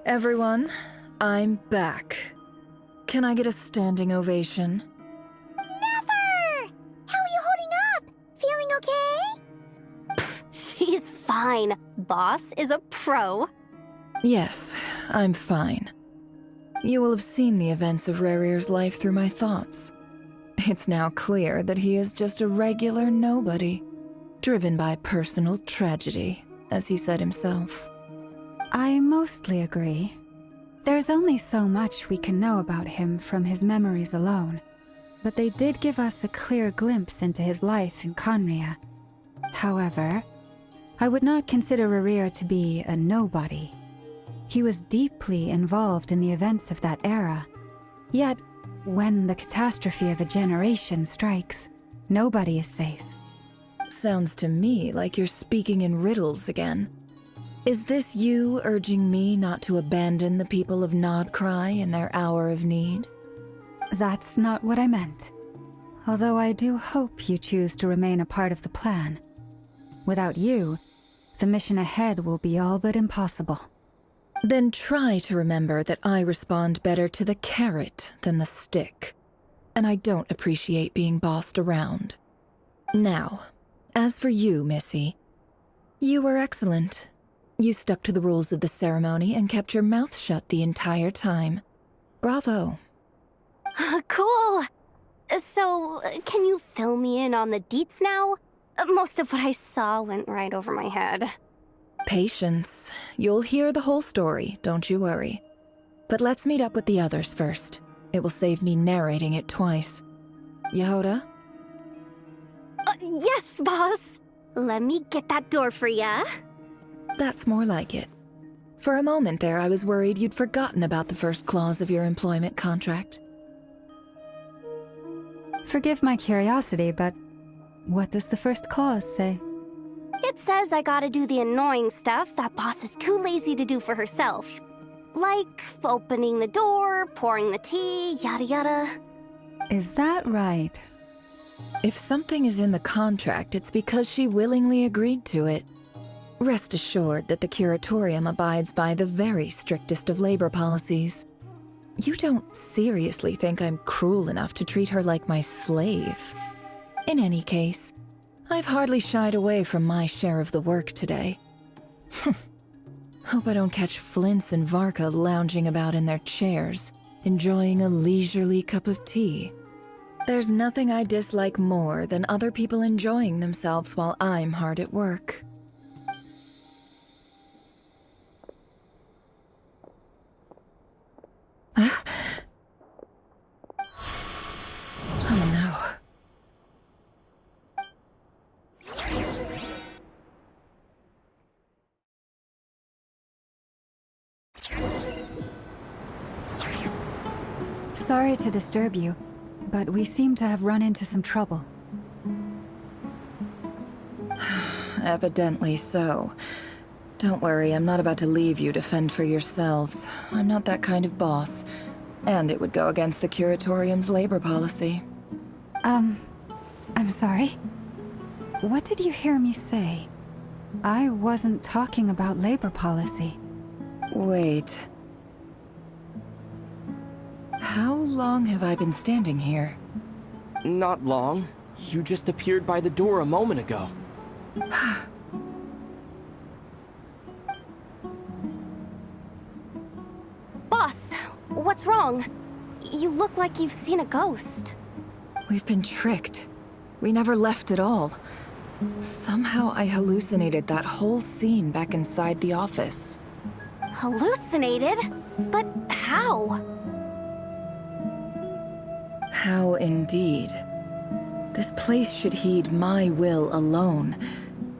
Everyone, I'm back. Can I get a standing ovation? Never! How are you holding up? Feeling okay? She's fine. Boss is a pro. Yes, I'm fine. You will have seen the events of Rerir's life through my thoughts. It's now clear that he is just a regular nobody, driven by personal tragedy, as he said himself. I mostly agree. There's only so much we can know about him from his memories alone, but they did give us a clear glimpse into his life in Khaenri'ah. However, I would not consider Rerir to be a nobody. He was deeply involved in the events of that era. Yet, when the catastrophe of a generation strikes, nobody is safe. Sounds to me like you're speaking in riddles again. Is this you urging me not to abandon the people of Nod-Krai in their hour of need? That's not what I meant. Although I do hope you choose to remain a part of the plan. Without you, the mission ahead will be all but impossible. Then try to remember that I respond better to the carrot than the stick. And I don't appreciate being bossed around. Now, as for you, Missy, you were excellent. You stuck to the rules of the ceremony and kept your mouth shut the entire time. Bravo. Cool. So, can you fill me in on the deets now? Most of what I saw went right over my head. Patience. You'll hear the whole story, don't you worry. But let's meet up with the others first. It will save me narrating it twice. Yehoda? Yes, boss. Let me get that door for ya. That's more like it. For a moment there, I was worried you'd forgotten about the first clause of your employment contract. Forgive my curiosity, but what does the first clause say? It says I gotta do the annoying stuff that boss is too lazy to do for herself. Like opening the door, pouring the tea, yada yada. Is that right? If something is in the contract, it's because she willingly agreed to it. Rest assured that the Curatorium abides by the very strictest of labor policies. You don't seriously think I'm cruel enough to treat her like my slave. In any case, I've hardly shied away from my share of the work today. Hope I don't catch Flintz and Varka lounging about in their chairs, enjoying a leisurely cup of tea. There's nothing I dislike more than other people enjoying themselves while I'm hard at work. Oh no. Sorry to disturb you, but we seem to have run into some trouble. Evidently so. Don't worry, I'm not about to leave you to fend for yourselves. I'm not that kind of boss. And it would go against the Curatorium's labor policy. I'm sorry. What did you hear me say? I wasn't talking about labor policy. Wait. How long have I been standing here? Not long. You just appeared by the door a moment ago. Boss, what's wrong? You look like you've seen a ghost. We've been tricked. We never left at all. Somehow I hallucinated that whole scene back inside the office. Hallucinated? But how? How indeed. This place should heed my will alone.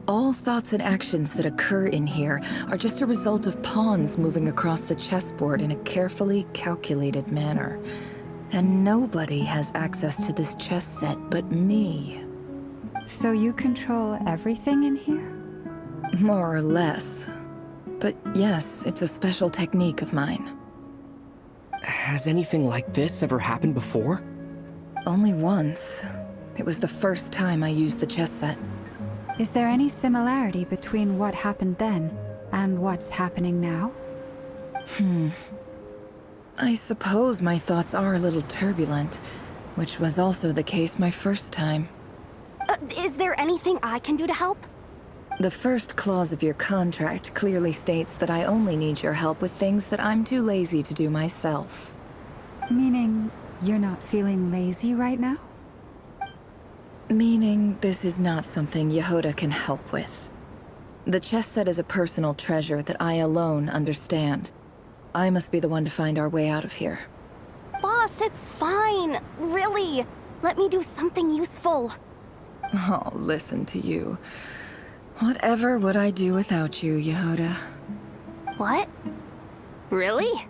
All thoughts and actions that occur in here are just a result of pawns moving across the chessboard in a carefully calculated manner. And nobody has access to this chess set but me. So you control everything in here? More or less. But yes, it's a special technique of mine. Has anything like this ever happened before? Only once. It was the first time I used the chess set. Is there any similarity between what happened then and what's happening now? I suppose my thoughts are a little turbulent, which was also the case my first time. Is there anything I can do to help? The first clause of your contract clearly states that I only need your help with things that I'm too lazy to do myself. Meaning, you're not feeling lazy right now? Meaning, this is not something Yehoda can help with. The chess set is a personal treasure that I alone understand. I must be the one to find our way out of here. Boss, it's fine. Really. Let me do something useful. Oh, listen to you. Whatever would I do without you, Yehoda? What? Really?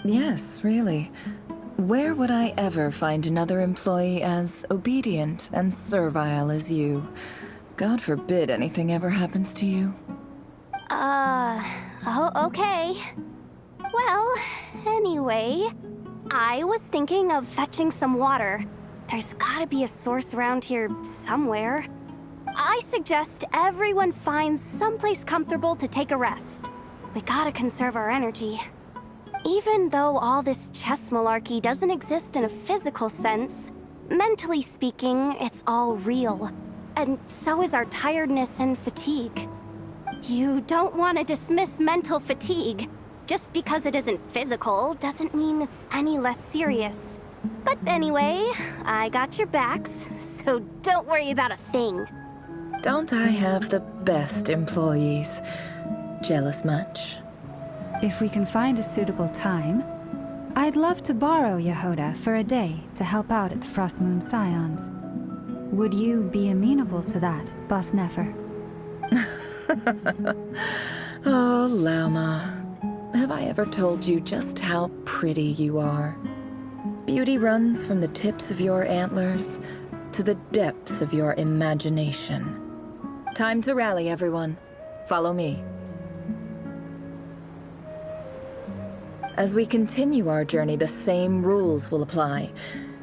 Yes, really. Where would I ever find another employee as obedient and servile as you? God forbid anything ever happens to you. Oh, okay. Well, anyway, I was thinking of fetching some water. There's gotta be a source around here somewhere. I suggest everyone finds someplace comfortable to take a rest. We gotta conserve our energy. Even though all this chess malarkey doesn't exist in a physical sense, mentally speaking, it's all real. And so is our tiredness and fatigue. You don't want to dismiss mental fatigue. Just because it isn't physical doesn't mean it's any less serious. But anyway, I got your backs, so don't worry about a thing. Don't I have the best employees? Jealous much? If we can find a suitable time, I'd love to borrow Yehoda for a day to help out at the Frostmoon Scions. Would you be amenable to that, Boss Nefer? Oh, Lauma. Have I ever told you just how pretty you are? Beauty runs from the tips of your antlers to the depths of your imagination. Time to rally, everyone. Follow me. As we continue our journey, the same rules will apply.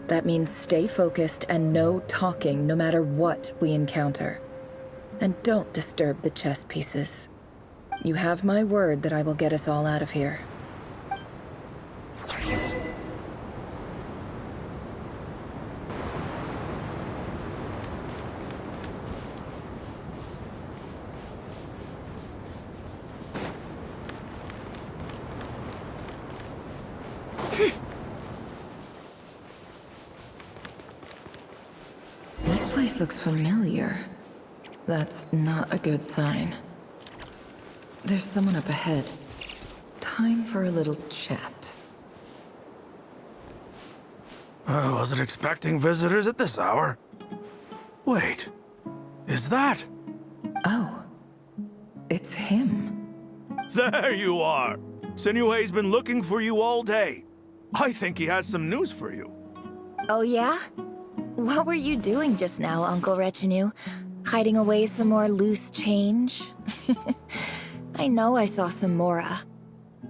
That means stay focused and no talking no matter what we encounter. And don't disturb the chess pieces. You have my word that I will get us all out of here. This place looks familiar. That's not a good sign. There's someone up ahead. Time for a little chat. I wasn't expecting visitors at this hour. Wait, is that? Oh, it's him. There you are! Sinuhe's been looking for you all day. I think he has some news for you. Oh yeah? What were you doing just now, Uncle Retenu? Hiding away some more loose change? I know I saw some Mora.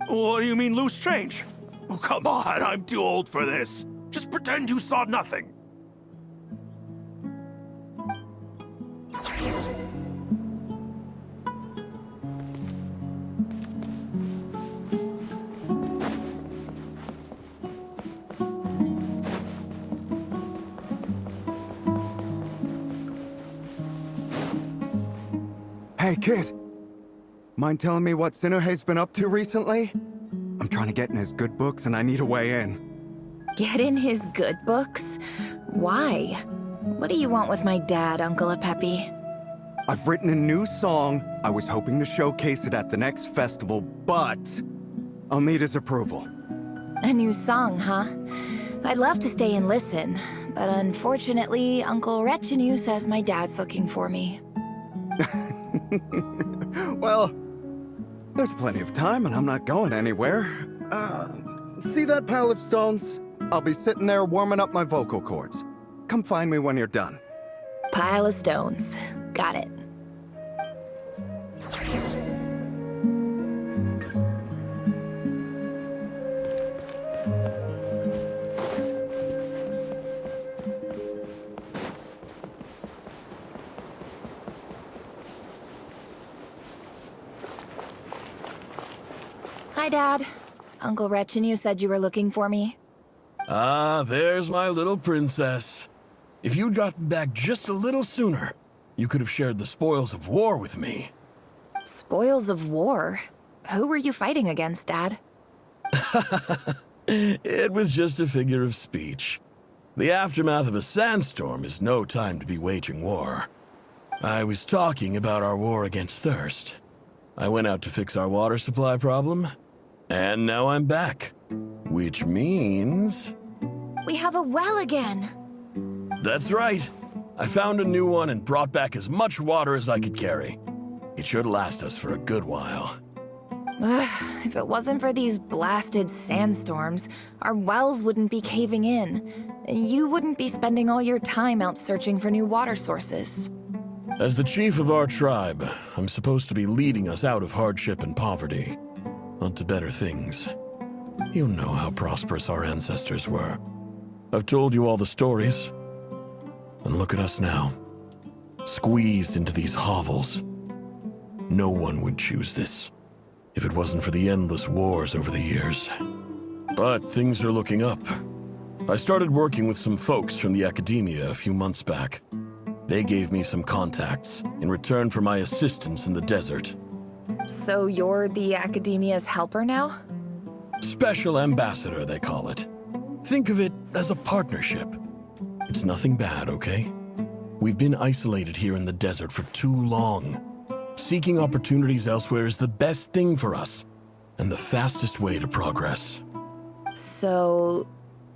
What do you mean loose change? Oh, come on, I'm too old for this. Just pretend you saw nothing. Hey, kid. Mind telling me what Sinuhe's been up to recently? I'm trying to get in his good books and I need a way in. Get in his good books? Why? What do you want with my dad, Uncle Apepi? I've written a new song. I was hoping to showcase it at the next festival, but I'll need his approval. A new song, huh? I'd love to stay and listen, but unfortunately, Uncle Retenu says my dad's looking for me. Well, there's plenty of time and I'm not going anywhere. See that pile of stones? I'll be sitting there warming up my vocal cords. Come find me when you're done. Pile of stones. Got it. Hi Hi, Dad. Uncle Retenu said you were looking for me. Ah, there's my little princess. If you'd gotten back just a little sooner, you could have shared the spoils of war with me. Spoils of war? Who were you fighting against, Dad? It was just a figure of speech. The aftermath of a sandstorm is no time to be waging war. I was talking about our war against thirst. I went out to fix our water supply problem, and now I'm back. Which means... We have a well again. That's right. I found a new one and brought back as much water as I could carry. It should last us for a good while. If it wasn't for these blasted sandstorms, our wells wouldn't be caving in. You wouldn't be spending all your time out searching for new water sources. As the chief of our tribe, I'm supposed to be leading us out of hardship and poverty, onto better things. You know how prosperous our ancestors were. I've told you all the stories. And look at us now, squeezed into these hovels. No one would choose this, if it wasn't for the endless wars over the years. But things are looking up. I started working with some folks from the academia a few months back. They gave me some contacts in return for my assistance in the desert. So you're the academia's helper now? Special ambassador, they call it. Think of it as a partnership. It's nothing bad, okay? We've been isolated here in the desert for too long. Seeking opportunities elsewhere is the best thing for us, and the fastest way to progress. So,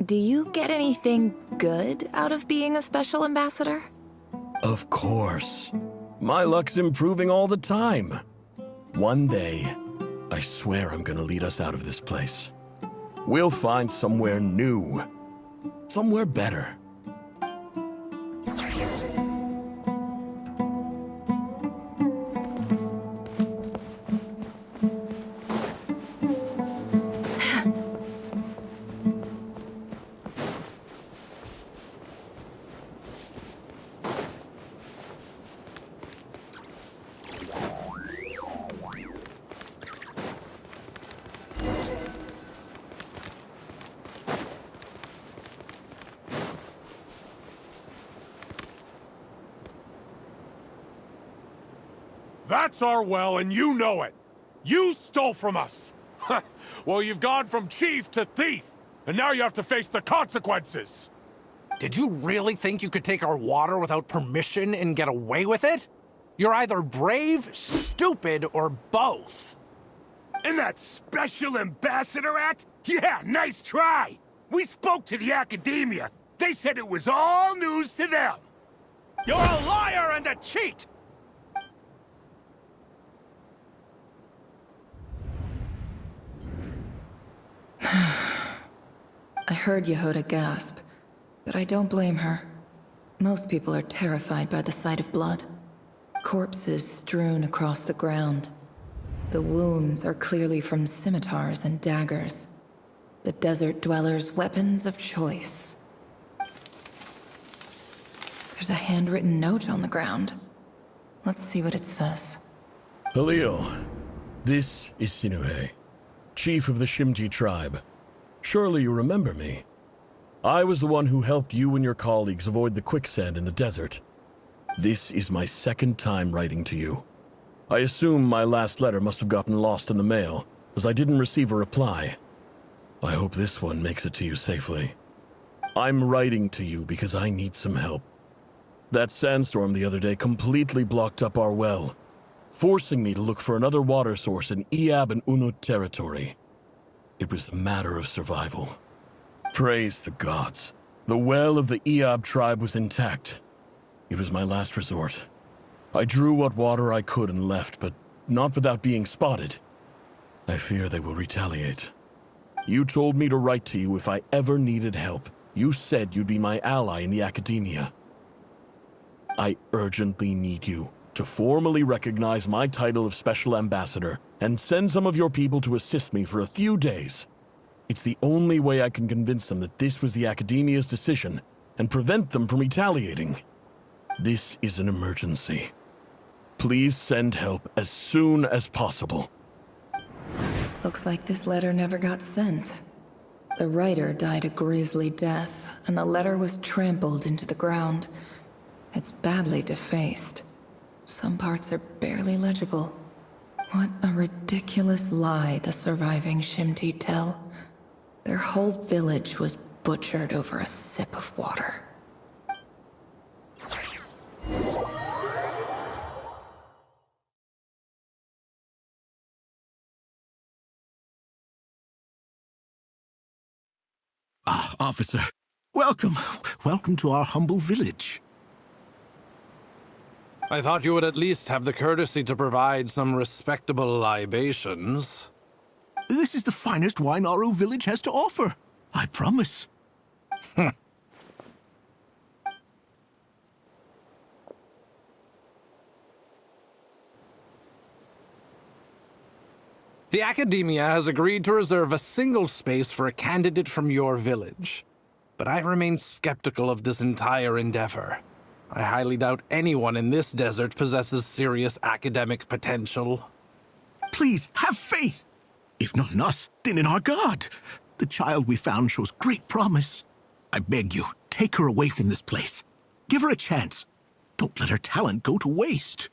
do you get anything good out of being a special ambassador? Of course. My luck's improving all the time. One day, I swear I'm gonna lead us out of this place. We'll find somewhere new. Somewhere better. That's our well, and you know it. You stole from us. Well, you've gone from chief to thief, and now you have to face the consequences. Did you really think you could take our water without permission and get away with it? You're either brave, stupid, or both. And that special ambassador act? Yeah, nice try. We spoke to the academia. They said it was all news to them. You're a liar and a cheat! I heard Yehuda gasp, but I don't blame her. Most people are terrified by the sight of blood. Corpses strewn across the ground. The wounds are clearly from scimitars and daggers. The desert dwellers' weapons of choice. There's a handwritten note on the ground. Let's see what it says. Halil, this is Sinuhe, chief of the Shimti tribe. Surely you remember me. I was the one who helped you and your colleagues avoid the quicksand in the desert. This is my second time writing to you. I assume my last letter must have gotten lost in the mail, as I didn't receive a reply. I hope this one makes it to you safely. I'm writing to you because I need some help. That sandstorm the other day completely blocked up our well, forcing me to look for another water source in Iab and Unut territory. It was a matter of survival. Praise the gods. The well of the Iab tribe was intact. It was my last resort. I drew what water I could and left, but not without being spotted. I fear they will retaliate. You told me to write to you if I ever needed help. You said you'd be my ally in the academia. I urgently need you to formally recognize my title of Special Ambassador and send some of your people to assist me for a few days. It's the only way I can convince them that this was the Academia's decision and prevent them from retaliating. This is an emergency. Please send help as soon as possible. Looks like this letter never got sent. The writer died a grisly death, and the letter was trampled into the ground. It's badly defaced. Some parts are barely legible. What a ridiculous lie the surviving Shimti tell. Their whole village was butchered over a sip of water. Ah, officer. Welcome. Welcome to our humble village. I thought you would at least have the courtesy to provide some respectable libations. This is the finest wine Aaru Village has to offer. I promise. The Academia has agreed to reserve a single space for a candidate from your village. But I remain skeptical of this entire endeavor. I highly doubt anyone in this desert possesses serious academic potential. Please, have faith. If not in us, then in our god. The child we found shows great promise. I beg you, take her away from this place. Give her a chance. Don't let her talent go to waste.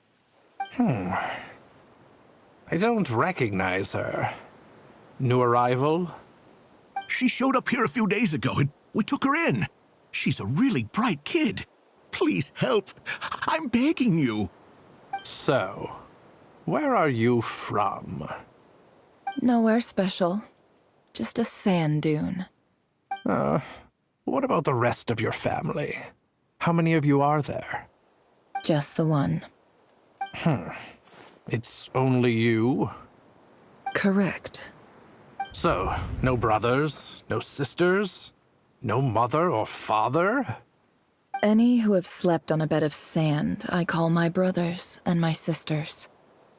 I don't recognize her. New arrival? She showed up here a few days ago and we took her in. She's a really bright kid. Please help. I'm begging you. So, where are you from? Nowhere special. Just a sand dune. What about the rest of your family? How many of you are there? Just the one. It's only you? Correct. So, no brothers, no sisters, no mother or father? Any who have slept on a bed of sand, I call my brothers and my sisters.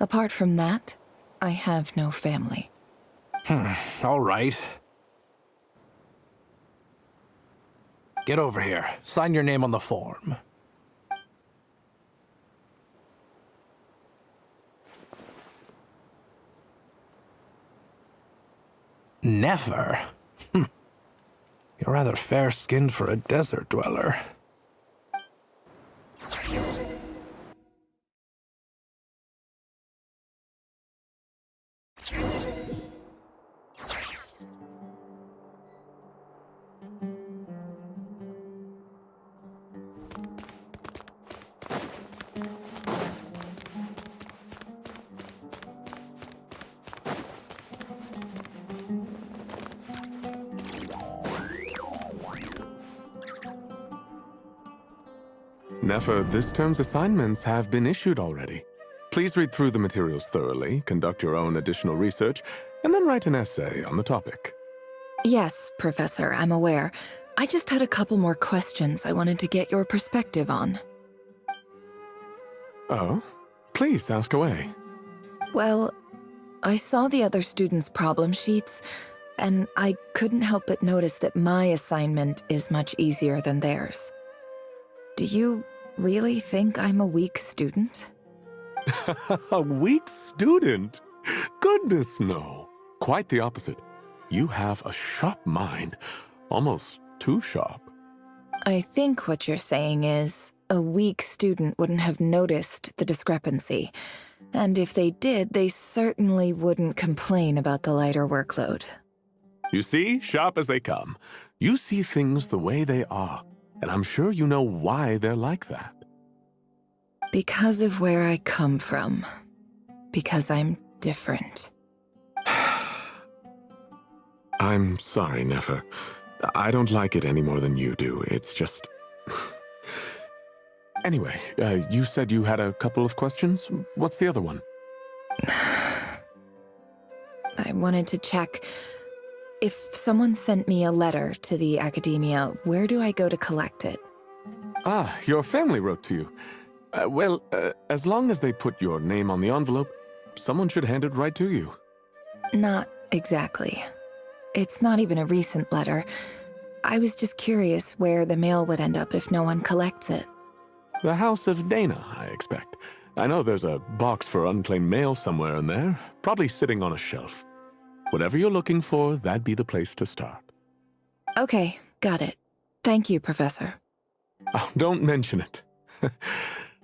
Apart from that, I have no family. All right. Get over here. Sign your name on the form. Never? You're rather fair-skinned for a desert dweller. Nefer, this term's assignments have been issued already. Please read through the materials thoroughly, conduct your own additional research, and then write an essay on the topic. Yes, Professor, I'm aware. I just had a couple more questions I wanted to get your perspective on. Oh? Please, ask away. Well, I saw the other students' problem sheets, and I couldn't help but notice that my assignment is much easier than theirs. Do you really think I'm a weak student? A weak student? Goodness, no. Quite the opposite. You have a sharp mind, almost too sharp. I think what you're saying is, a weak student wouldn't have noticed the discrepancy. And if they did, they certainly wouldn't complain about the lighter workload. You see, sharp as they come. You see things the way they are, and I'm sure you know why they're like that. Because of where I come from. Because I'm different. I'm sorry, Nefer. I don't like it any more than you do. It's just... Anyway, you said you had a couple of questions. What's the other one? I wanted to check. If someone sent me a letter to the Academia, where do I go to collect it? Ah, your family wrote to you. Well, as long as they put your name on the envelope, someone should hand it right to you. Not exactly. It's not even a recent letter. I was just curious where the mail would end up if no one collects it. The House of Dana, I expect. I know there's a box for unclaimed mail somewhere in there, probably sitting on a shelf. Whatever you're looking for, that'd be the place to start. Okay, got it. Thank you, Professor. Oh, don't mention it.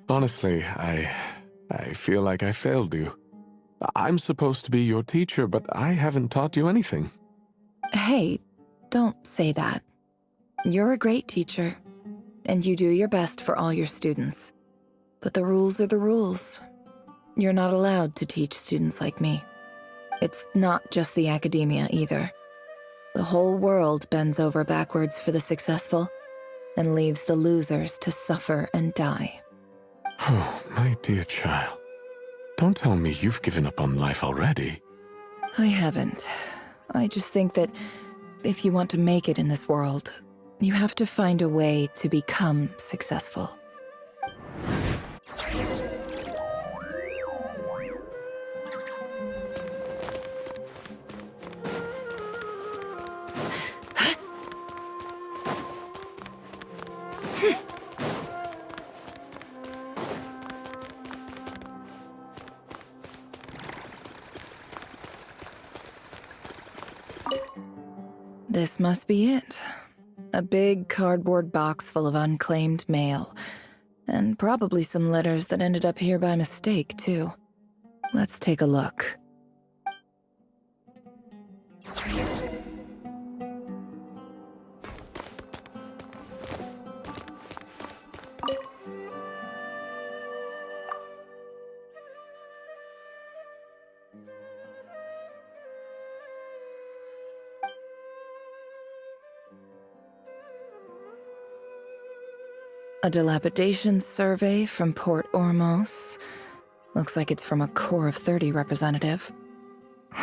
Honestly, I feel like I failed you. I'm supposed to be your teacher, but I haven't taught you anything. Hey, don't say that. You're a great teacher, and you do your best for all your students. But the rules are the rules. You're not allowed to teach students like me. It's not just the academia either. The whole world bends over backwards for the successful and leaves the losers to suffer and die. Oh, my dear child. Don't tell me you've given up on life already. I haven't. I just think that if you want to make it in this world, you have to find a way to become successful. This must be it. A big cardboard box full of unclaimed mail. And probably some letters that ended up here by mistake, too. Let's take a look. A dilapidation survey from Port Ormos. Looks like it's from a Core of 30 representative.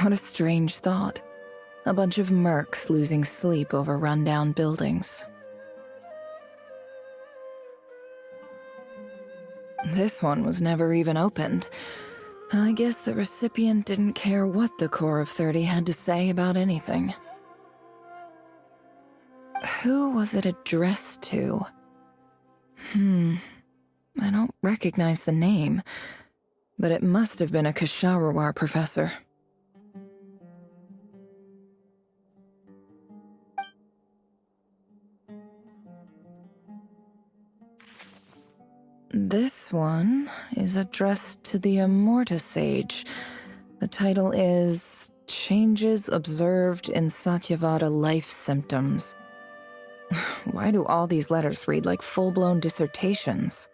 What a strange thought. A bunch of mercs losing sleep over rundown buildings. This one was never even opened. I guess the recipient didn't care what the Core of 30 had to say about anything. Who was it addressed to? I don't recognize the name, but it must have been a Ksharawar professor. This one is addressed to the Amorta Sage. The title is Changes Observed in Satyavada Life Symptoms. Why do all these letters read like full-blown dissertations?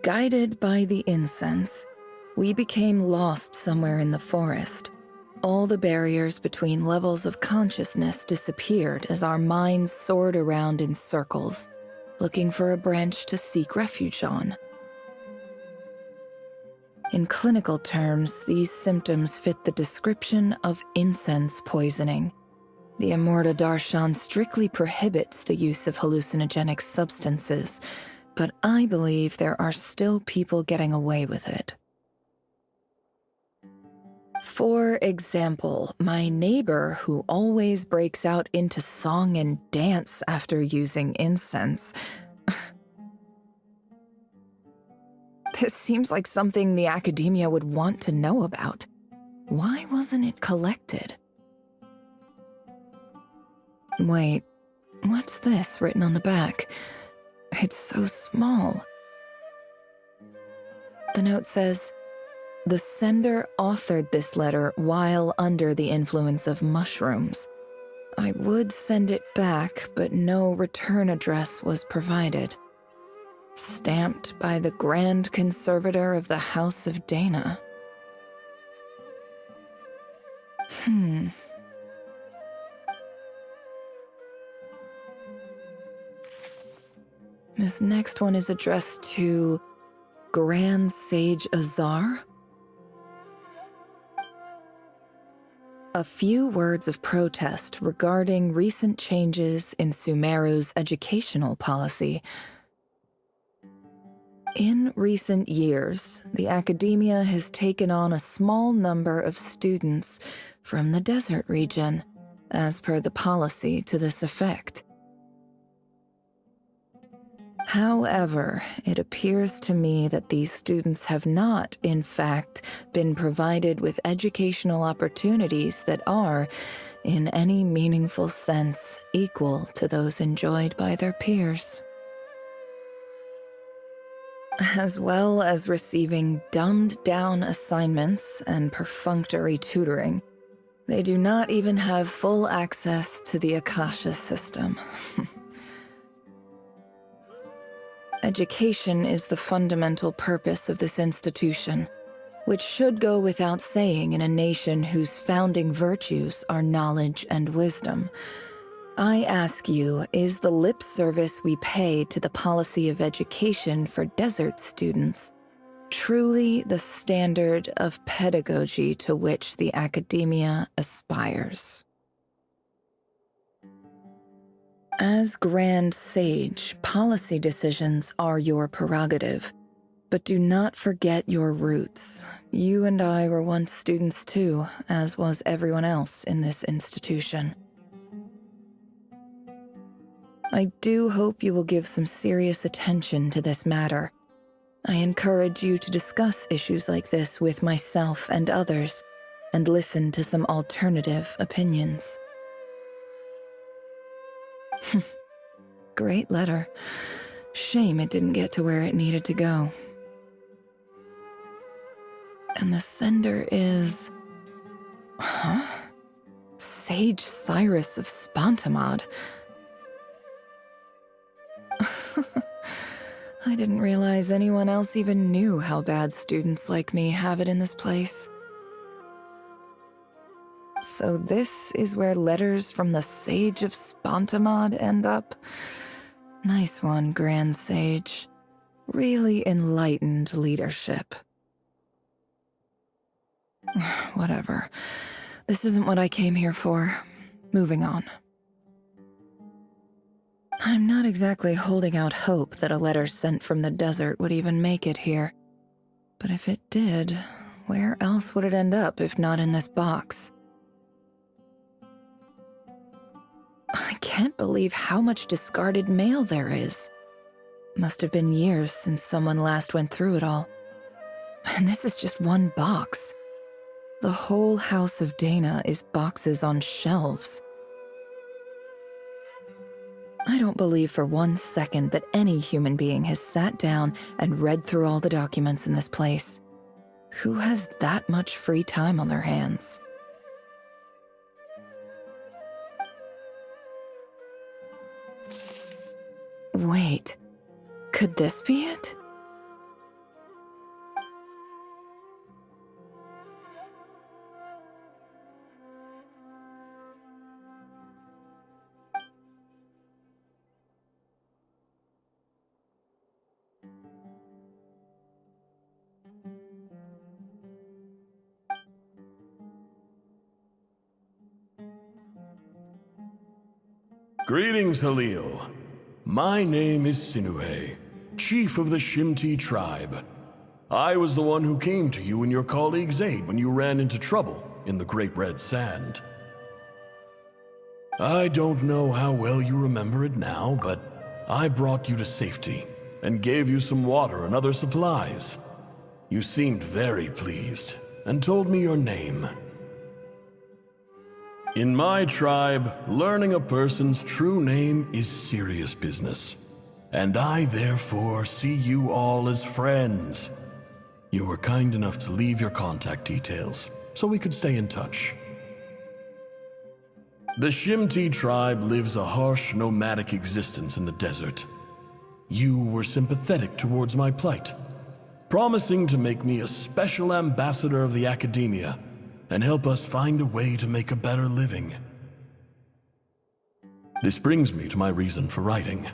Guided by the incense, we became lost somewhere in the forest. All the barriers between levels of consciousness disappeared as our minds soared around in circles, looking for a branch to seek refuge on. In clinical terms, these symptoms fit the description of incense poisoning. The Amorta Darshan strictly prohibits the use of hallucinogenic substances, but I believe there are still people getting away with it. For example, my neighbor who always breaks out into song and dance after using incense. This seems like something the academia would want to know about. Why wasn't it collected? Wait, what's this written on the back? It's so small. The note says, "The sender authored this letter while under the influence of mushrooms. I would send it back, but no return address was provided. Stamped by the Grand Conservator of the House of Dana." This next one is addressed to Grand Sage Azar. A few words of protest regarding recent changes in Sumeru's educational policy. In recent years, the academia has taken on a small number of students from the desert region, as per the policy to this effect. However, it appears to me that these students have not, in fact, been provided with educational opportunities that are, in any meaningful sense, equal to those enjoyed by their peers. As well as receiving dumbed-down assignments and perfunctory tutoring, they do not even have full access to the Akasha system. Education is the fundamental purpose of this institution, which should go without saying in a nation whose founding virtues are knowledge and wisdom. I ask you, is the lip service we pay to the policy of education for desert students truly the standard of pedagogy to which the academia aspires? As Grand Sage, policy decisions are your prerogative, but do not forget your roots. You and I were once students too, as was everyone else in this institution. I do hope you will give some serious attention to this matter. I encourage you to discuss issues like this with myself and others, and listen to some alternative opinions. Great letter. Shame it didn't get to where it needed to go. And the sender is... Huh? Sage Cyrus of Spontamod. I didn't realize anyone else even knew how bad students like me have it in this place. So this is where letters from the Sage of Spontamod end up? Nice one, Grand Sage. Really enlightened leadership. Whatever. This isn't what I came here for. Moving on. I'm not exactly holding out hope that a letter sent from the desert would even make it here. But if it did, where else would it end up if not in this box? I can't believe how much discarded mail there is. Must have been years since someone last went through it all. And this is just one box. The whole House of Dana is boxes on shelves. I don't believe for 1 second that any human being has sat down and read through all the documents in this place. Who has that much free time on their hands? Wait, could this be it? Greetings, Halil. My name is Sinuhe, Chief of the Shimti Tribe. I was the one who came to you and your colleague's aid when you ran into trouble in the Great Red Sand. I don't know how well you remember it now, but I brought you to safety and gave you some water and other supplies. You seemed very pleased and told me your name. In my tribe, learning a person's true name is serious business, and I therefore see you all as friends. You were kind enough to leave your contact details, so we could stay in touch. The Shimti tribe lives a harsh, nomadic existence in the desert. You were sympathetic towards my plight, promising to make me a special ambassador of the academia and help us find a way to make a better living. This brings me to my reason for writing.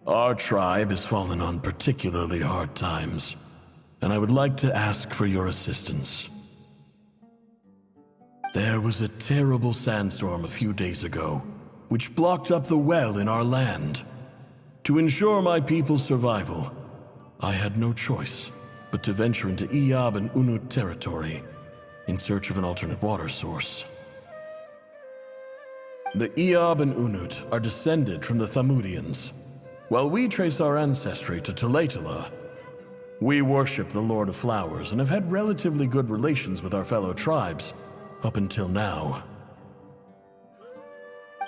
Our tribe has fallen on particularly hard times, and I would like to ask for your assistance. There was a terrible sandstorm a few days ago, which blocked up the well in our land. To ensure my people's survival, I had no choice but to venture into Iab and Unut territory in search of an alternate water source. The Iab and Unut are descended from the Thamudians. Well, we trace our ancestry to Tulatula. We worship the Lord of Flowers and have had relatively good relations with our fellow tribes up until now.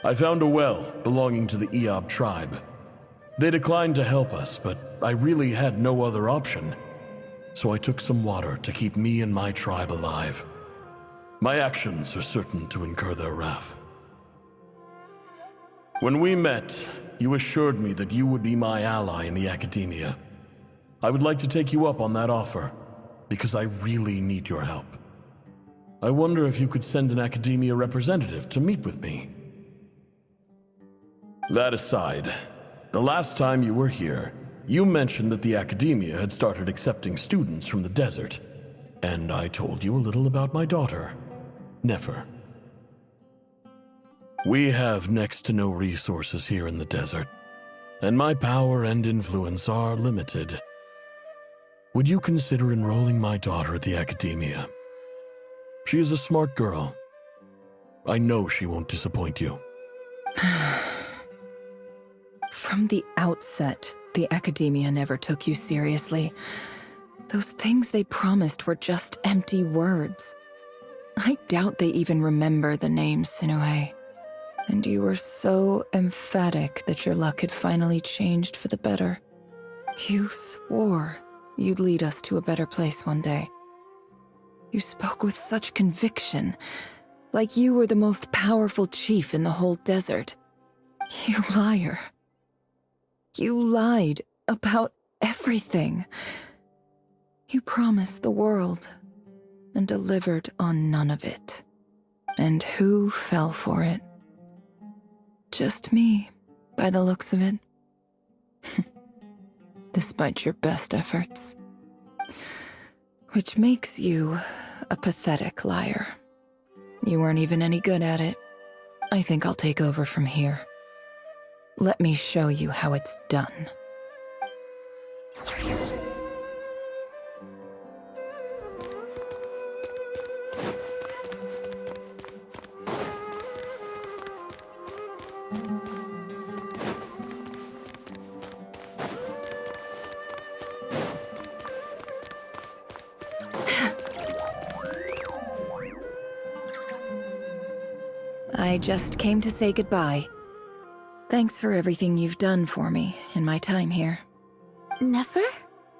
I found a well belonging to the Iab tribe. They declined to help us, but I really had no other option. So I took some water to keep me and my tribe alive. My actions are certain to incur their wrath. When we met, you assured me that you would be my ally in the academia. I would like to take you up on that offer, because I really need your help. I wonder if you could send an academia representative to meet with me. That aside, the last time you were here, you mentioned that the academia had started accepting students from the desert, and I told you a little about my daughter, Nefer. We have next to no resources here in the desert, and my power and influence are limited. Would you consider enrolling my daughter at the academia? She is a smart girl. I know she won't disappoint you. From the outset, the academia never took you seriously. Those things they promised were just empty words. I doubt they even remember the name Sinuhe. And you were so emphatic that your luck had finally changed for the better. You swore you'd lead us to a better place one day. You spoke with such conviction, like you were the most powerful chief in the whole desert. You liar. You lied about everything. You promised the world and delivered on none of it. And who fell for it? Just me, by the looks of it. Despite your best efforts. Which makes you a pathetic liar. You weren't even any good at it. I think I'll take over from here. Let me show you how it's done. I just came to say goodbye. Thanks for everything you've done for me in my time here. Nefer?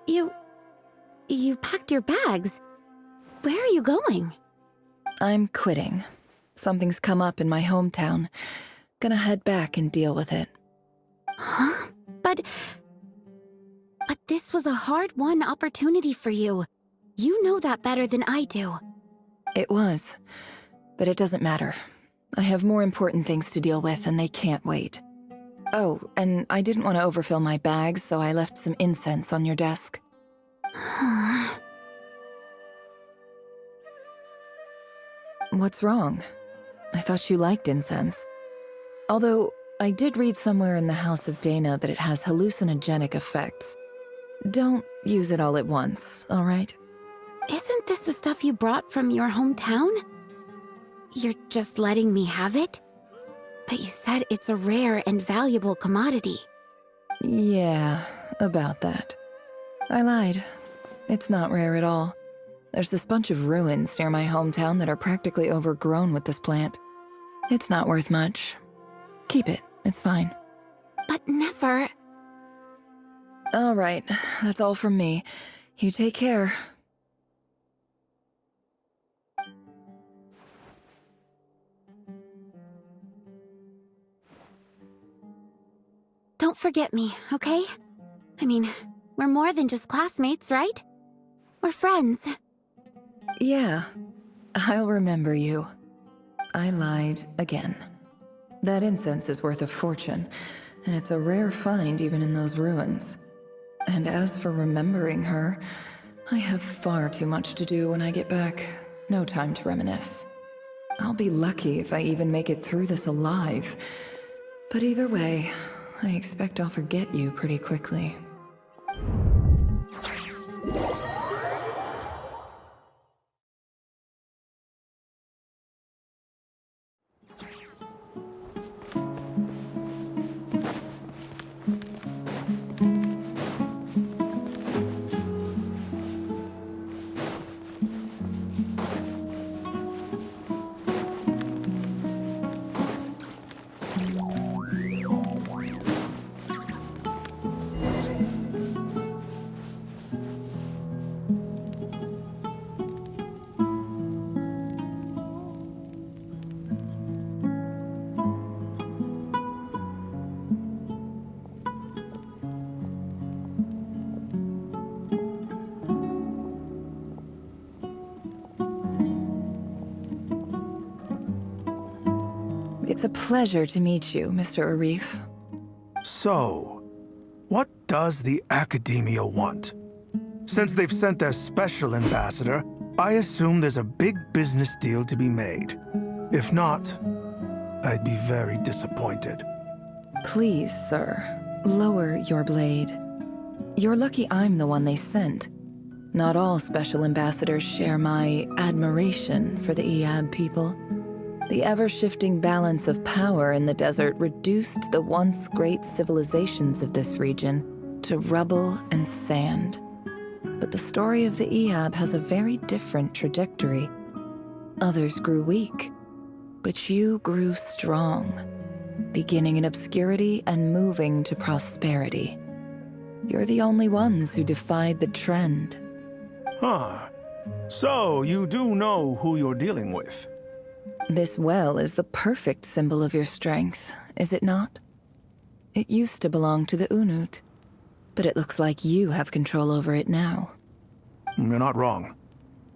You packed your bags. Where are you going? I'm quitting. Something's come up in my hometown. Gonna head back and deal with it. Huh? But this was a hard-won opportunity for you. You know that better than I do. It was, but it doesn't matter. I have more important things to deal with and they can't wait. Oh, and I didn't want to overfill my bags, so I left some incense on your desk. What's wrong? I thought you liked incense. Although, I did read somewhere in the House of Dana that it has hallucinogenic effects. Don't use it all at once, alright? Isn't this the stuff you brought from your hometown? You're just letting me have it? But you said it's a rare and valuable commodity. Yeah, about that. I lied. It's not rare at all. There's this bunch of ruins near my hometown that are practically overgrown with this plant. It's not worth much. Keep it, it's fine. But Nefer... Alright, that's all from me. You take care. Don't forget me, okay? I mean, we're more than just classmates, right? We're friends. Yeah, I'll remember you. I lied again. That incense is worth a fortune, and it's a rare find even in those ruins. And as for remembering her, I have far too much to do when I get back. No time to reminisce. I'll be lucky if I even make it through this alive. But either way, I expect I'll forget you pretty quickly. It's a pleasure to meet you, Mr. Arif. So, what does the Academia want? Since they've sent their special ambassador, I assume there's a big business deal to be made. If not, I'd be very disappointed. Please, sir, lower your blade. You're lucky I'm the one they sent. Not all special ambassadors share my admiration for the Iab people. The ever-shifting balance of power in the desert reduced the once great civilizations of this region to rubble and sand. But the story of the Iab has a very different trajectory. Others grew weak, but you grew strong, beginning in obscurity and moving to prosperity. You're the only ones who defied the trend. Huh. So, you do know who you're dealing with? This well is the perfect symbol of your strength, is it not? It used to belong to the Unut, but it looks like you have control over it now. You're not wrong.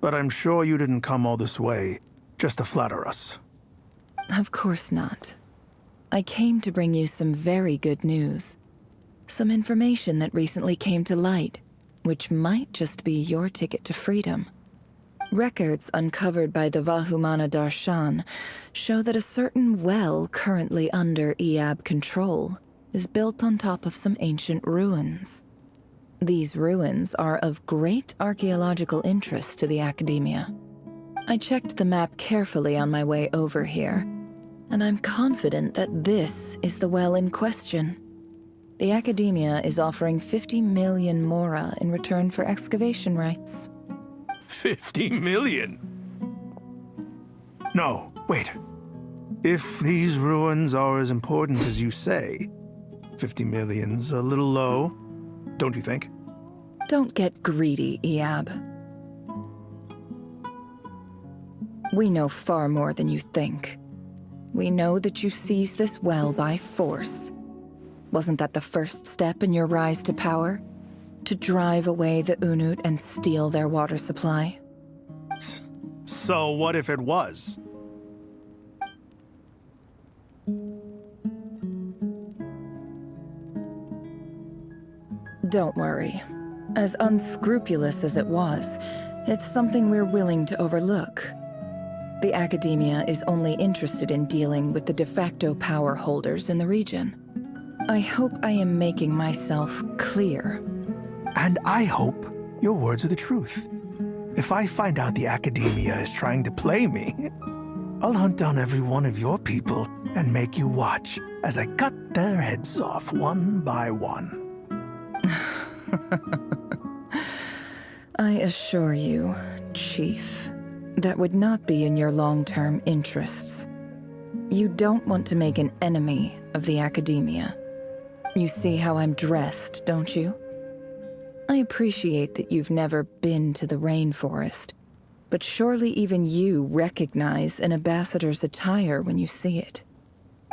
But I'm sure you didn't come all this way just to flatter us. Of course not. I came to bring you some very good news. Some information that recently came to light, which might just be your ticket to freedom. Records uncovered by the Vahumana Darshan show that a certain well currently under Iab control is built on top of some ancient ruins. These ruins are of great archaeological interest to the Academia. I checked the map carefully on my way over here, and I'm confident that this is the well in question. The Academia is offering 50 million mora in return for excavation rights. 50 million? No, wait. If these ruins are as important as you say, 50 million's a little low, don't you think? Don't get greedy, Iab. We know far more than you think. We know that you seized this well by force. Wasn't that the first step in your rise to power? To drive away the Unut and steal their water supply? So what if it was? Don't worry. As unscrupulous as it was, it's something we're willing to overlook. The Academia is only interested in dealing with the de facto power holders in the region. I hope I am making myself clear. And I hope your words are the truth. If I find out the Academia is trying to play me, I'll hunt down every one of your people and make you watch as I cut their heads off one by one. I assure you, Chief, that would not be in your long-term interests. You don't want to make an enemy of the Academia. You see how I'm dressed, don't you? I appreciate that you've never been to the rainforest, but surely even you recognize an ambassador's attire when you see it.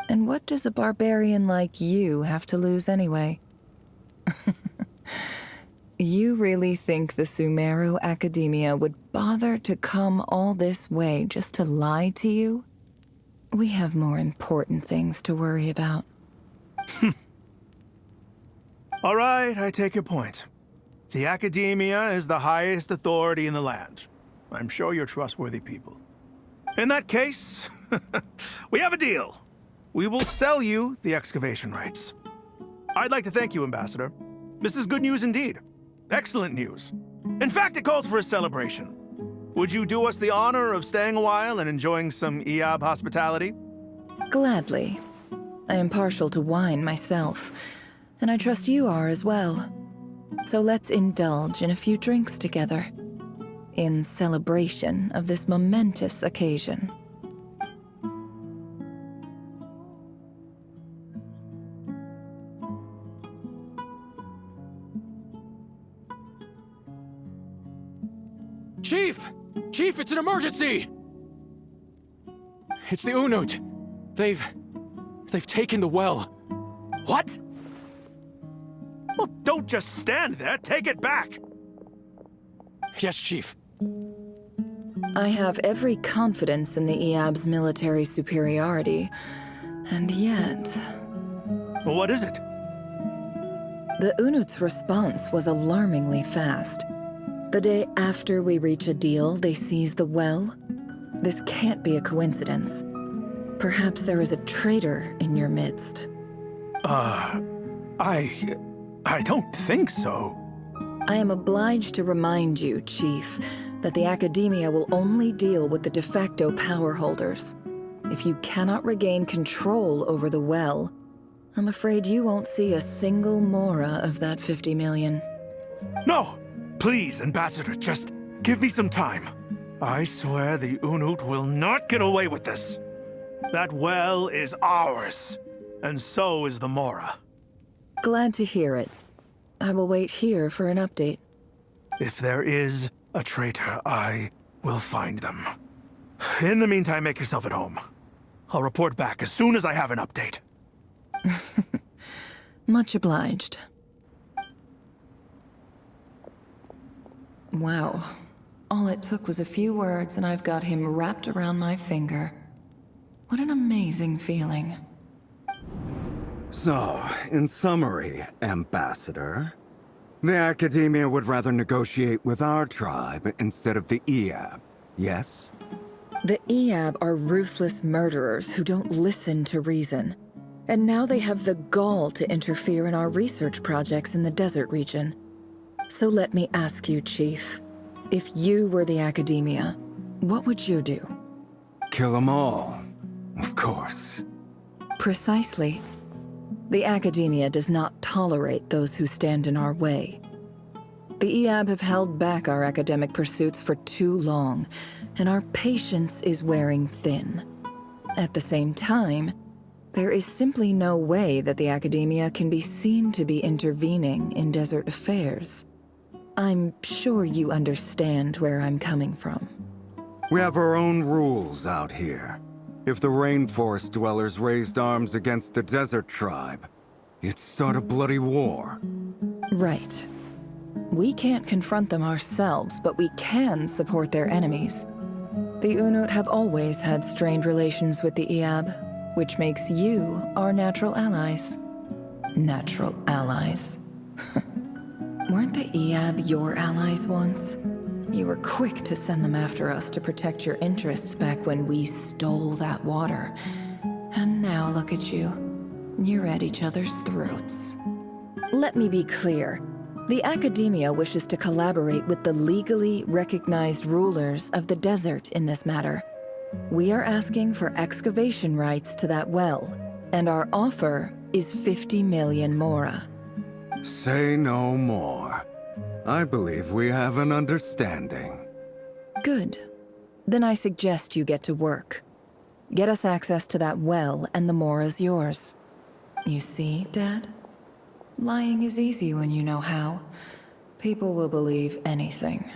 And what does a barbarian like you have to lose anyway? You really think the Sumeru Academia would bother to come all this way just to lie to you? We have more important things to worry about. All right, I take your point. The Academia is the highest authority in the land. I'm sure you're trustworthy people. In that case, we have a deal. We will sell you the excavation rights. I'd like to thank you, Ambassador. This is good news indeed. Excellent news. In fact, it calls for a celebration. Would you do us the honor of staying a while and enjoying some Iab hospitality? Gladly. I am partial to wine myself, and I trust you are as well. So let's indulge in a few drinks together, in celebration of this momentous occasion. Chief! Chief, it's an emergency! It's the Unut. They've taken the well. What? Well, don't just stand there. Take it back. Yes, Chief. I have every confidence in the Iab's military superiority, And yet... What is it? The Unut's response was alarmingly fast. The day after we reach a deal, they seize the well. This can't be a coincidence. Perhaps there is a traitor in your midst. I don't think so. I am obliged to remind you, Chief, that the Academia will only deal with the de facto power holders. If you cannot regain control over the well, I'm afraid you won't see a single mora of that 50 million. No! Please, Ambassador, just give me some time. I swear the Unut will not get away with this. That well is ours, and so is the mora. Glad to hear it. I will wait here for an update. If there is a traitor, I will find them. In the meantime, make yourself at home. I'll report back as soon as I have an update. Much obliged. Wow. All it took was a few words and I've got him wrapped around my finger. What an amazing feeling. So, in summary, Ambassador, the Academia would rather negotiate with our tribe instead of the Iab, yes? The Iab are ruthless murderers who don't listen to reason. And now they have the gall to interfere in our research projects in the desert region. So let me ask you, Chief. If you were the Academia, what would you do? Kill them all, of course. Precisely. The Academia does not tolerate those who stand in our way. The Iab have held back our academic pursuits for too long, and our patience is wearing thin. At the same time, there is simply no way that the Academia can be seen to be intervening in desert affairs. I'm sure you understand where I'm coming from. We have our own rules out here. If the rainforest dwellers raised arms against a desert tribe, you'd start a bloody war. Right. We can't confront them ourselves, but we can support their enemies. The Unut have always had strained relations with the Iab, which makes you our natural allies. Natural allies? Weren't the Iab your allies once? You were quick to send them after us to protect your interests back when we stole that water. And now look at you. You're at each other's throats. Let me be clear. The Academia wishes to collaborate with the legally recognized rulers of the desert in this matter. We are asking for excavation rights to that well, and our offer is 50 million mora. Say no more. I believe we have an understanding. Good. Then I suggest you get to work. Get us access to that well, and the mora's yours. You see, Dad? Lying is easy when you know how. People will believe anything.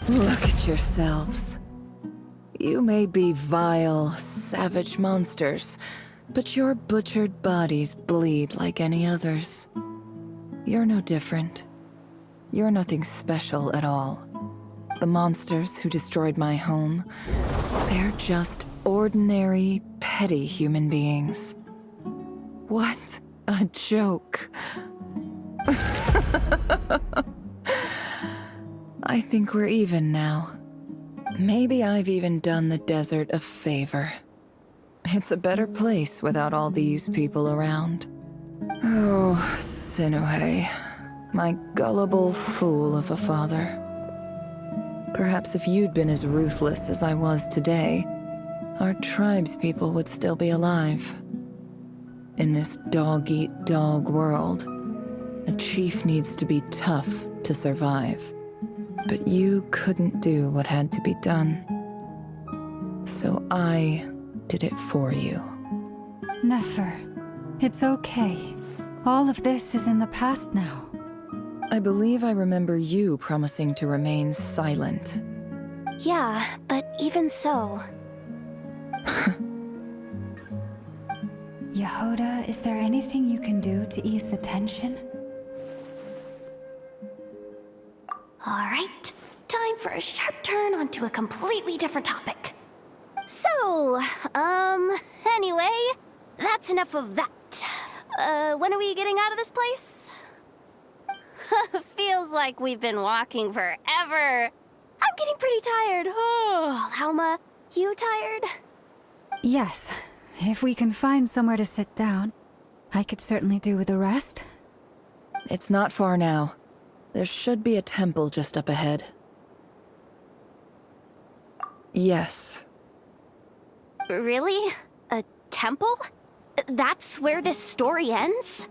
Look at yourselves. You may be vile, savage monsters, but your butchered bodies bleed like any others. You're no different. You're nothing special at all. The monsters who destroyed my home, they're just ordinary, petty human beings. What a joke. I think we're even now. Maybe I've even done the desert a favor. It's a better place without all these people around. Oh, Sinuhe, my gullible fool of a father. Perhaps if you'd been as ruthless as I was today, our tribespeople would still be alive. In this dog-eat-dog world, a chief needs to be tough to survive. But you couldn't do what had to be done. So I did it for you. Nefer, it's okay. All of this is in the past now. I believe I remember you promising to remain silent. Yeah, but even so. Yehoda, is there anything you can do to ease the tension? Alright, time for a sharp turn onto a completely different topic. So, anyway, that's enough of that. When are we getting out of this place? Feels like we've been walking forever. I'm getting pretty tired. Oh, Alma, you tired? Yes. If we can find somewhere to sit down, I could certainly do with a rest. It's not far now. There should be a temple just up ahead. Yes. Really? A temple? That's where this story ends?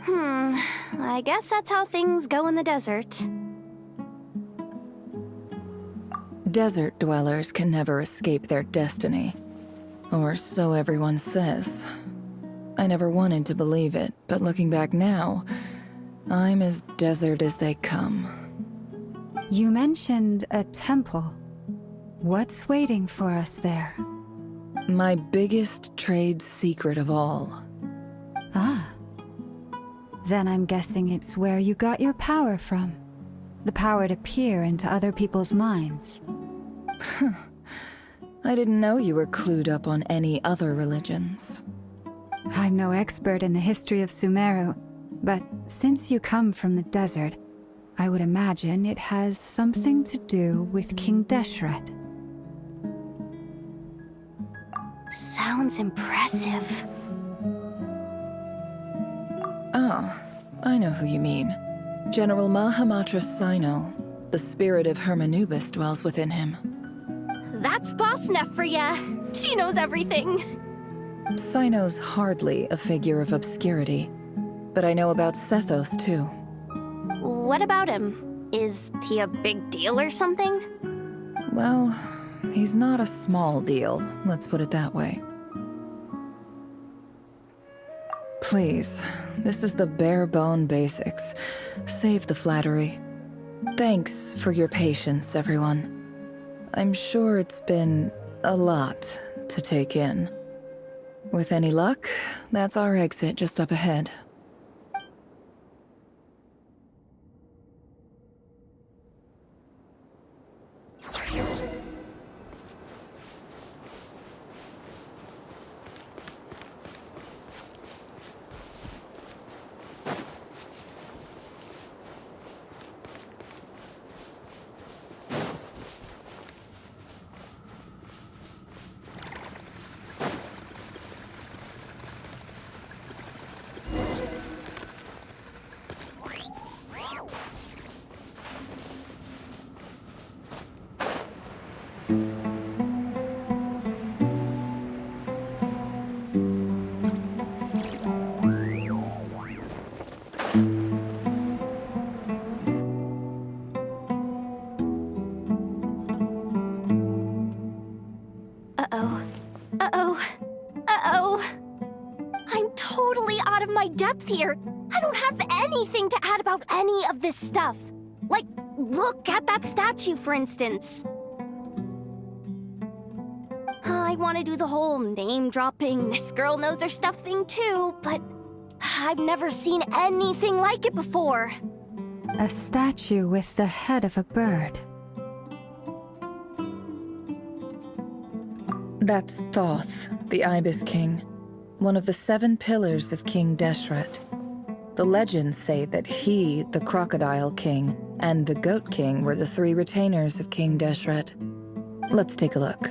I guess that's how things go in the desert. Desert dwellers can never escape their destiny. Or so everyone says. I never wanted to believe it, but looking back now, I'm as desert as they come. You mentioned a temple. What's waiting for us there? My biggest trade secret of all. Ah. Then I'm guessing it's where you got your power from. The power to peer into other people's minds. I didn't know you were clued up on any other religions. I'm no expert in the history of Sumeru, but since you come from the desert, I would imagine it has something to do with King Deshret. Sounds impressive. Ah, I know who you mean. General Mahamatra Sino. The spirit of Hermanubis dwells within him. That's Boss Neff for ya. She knows everything. Sino's hardly a figure of obscurity, but I know about Sethos too. What about him? Is he a big deal or something? Well, he's not a small deal, let's put it that way. Please, this is the bare-bone basics. Save the flattery. Thanks for your patience, everyone. I'm sure it's been a lot to take in. With any luck, that's our exit just up ahead. I'm totally out of my depth here. I don't have anything to add about any of this stuff. Like, look at that statue, for instance. I want to do the whole name-dropping, this girl knows her stuff thing too, but I've never seen anything like it before. A statue with the head of a bird. That's Thoth, the Ibis King, one of the 7 pillars of King Deshret. The legends say that he, the Crocodile King, and the Goat King were the 3 retainers of King Deshret. Let's take a look.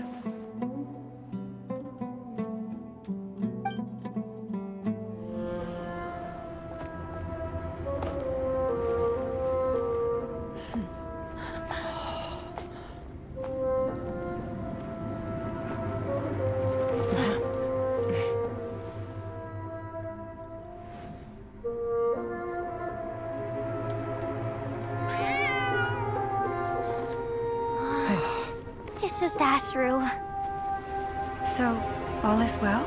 just Ashru. So, all is well?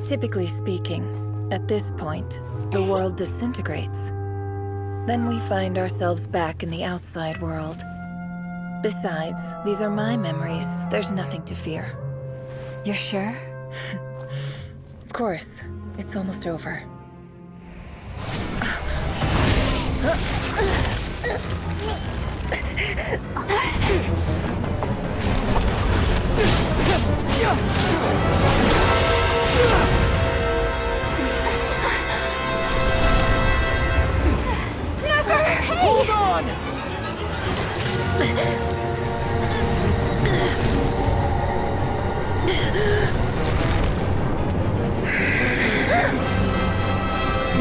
Typically speaking, at this point, the world disintegrates. Then we find ourselves back in the outside world. Besides, these are my memories. There's nothing to fear. You're sure? Of course. It's almost over. Hold on!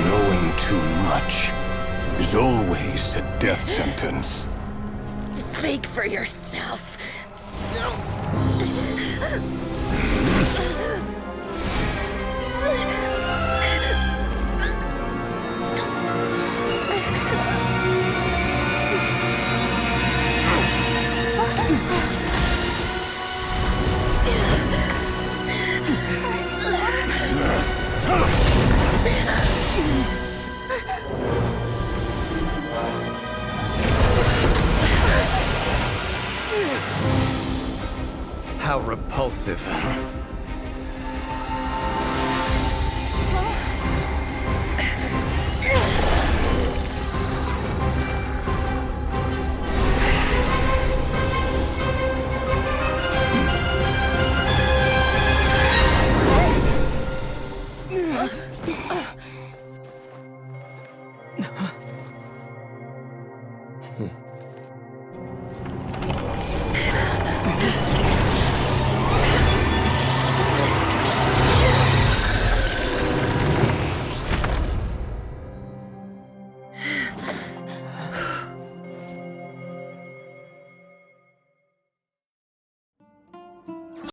Knowing too much is always a death sentence. Speak for yourself. How repulsive.